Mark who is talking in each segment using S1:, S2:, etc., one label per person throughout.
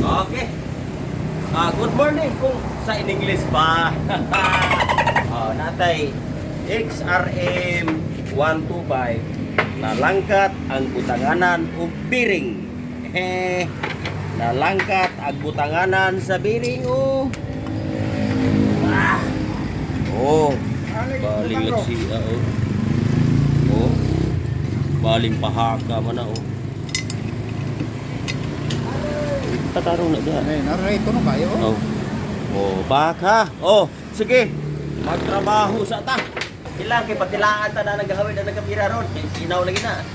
S1: Okay. Good morning kung sa in English pa. Natay XRM125 nalangkat ang butanganan ug bearing. Nalangkat ang butanganan sa bearing baling lagsi baling pahaka man na tatarong na diyan.
S2: Narito na kayo.
S1: Baka. Sige. Magtrabaho sa ta. Ilang kay patilaan ta na nagahawid na nagkapira ron. Sinaw lagi na.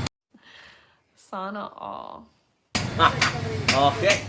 S3: Sana all.
S1: Okay.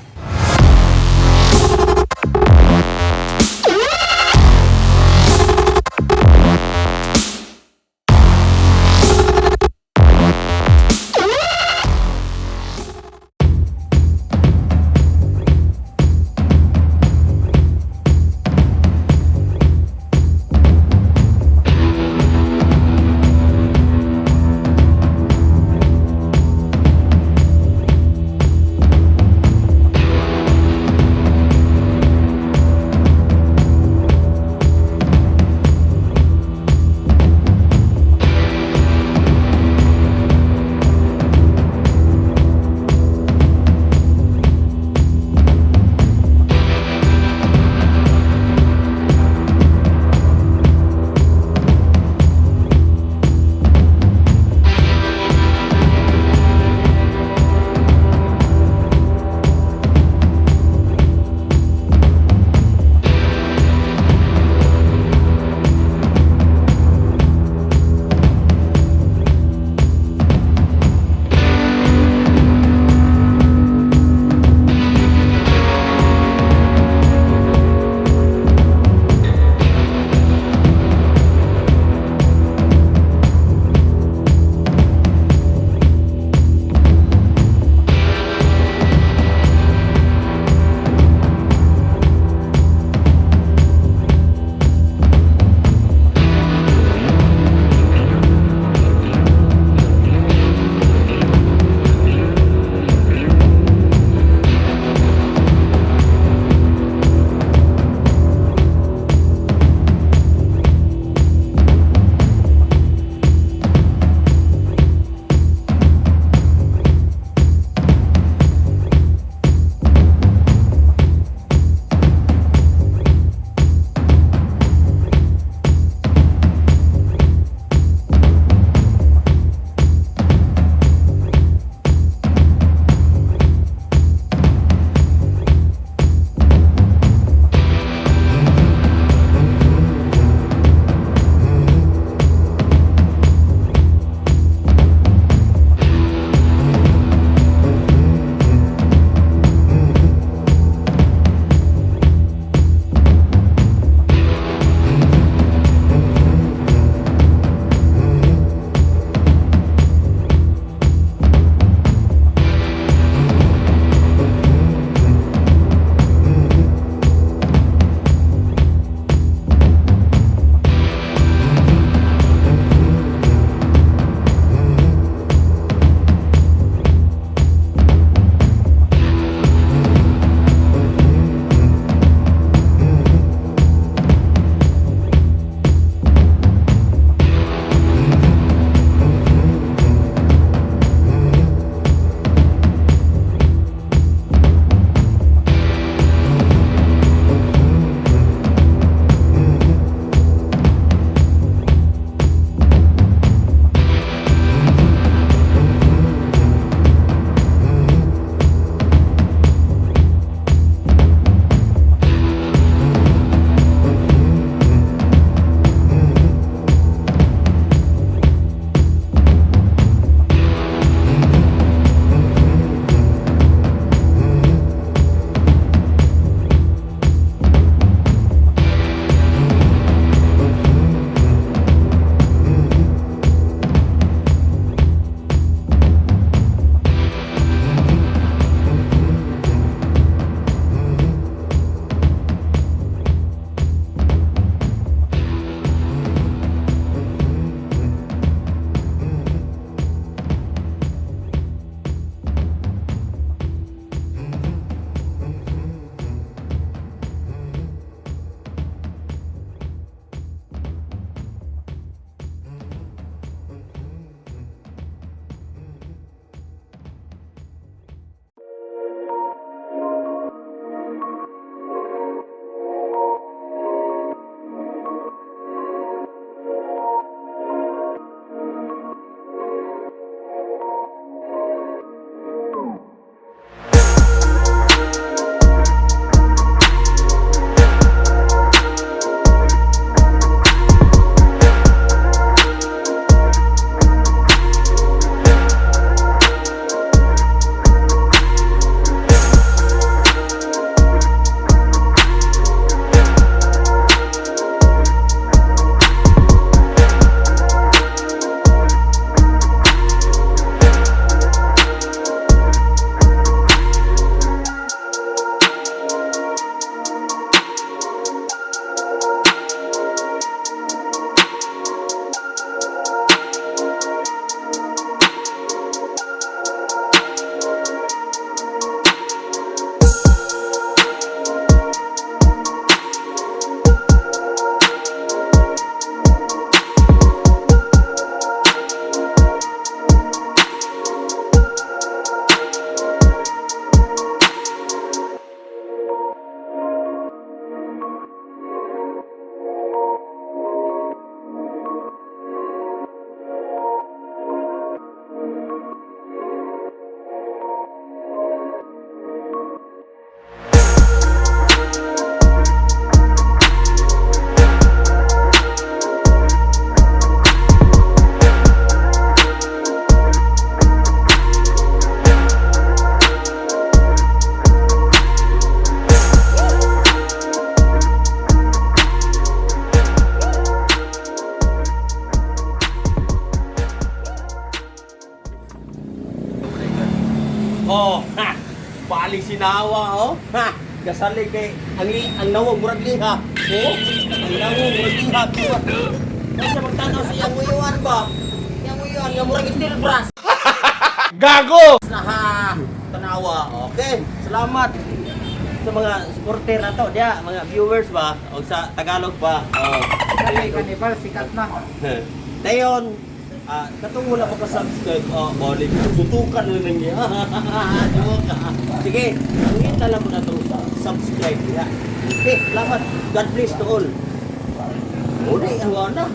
S1: Ali sinawa, oh. Ha! Kasali kay ang nawag murag liha. Oh, ang nawag murag liha. Kasi magtanaw sa iyang uyuan ba? Iyang uyuan nga murag steel brass.
S2: Gago!
S1: Ha! Tanawa. Okay. Salamat sa mga supporter na to. Diya, mga viewers ba? O sa Tagalog ba? Oh.
S2: Kanibal, sikat na.
S1: Dayon, katong wala pa subscribe, balik, tutukan mo lang niya. Sige, hingin lang mo na itong subscribe niya. Okay, salamat. God bless to all. Uli, ang wala.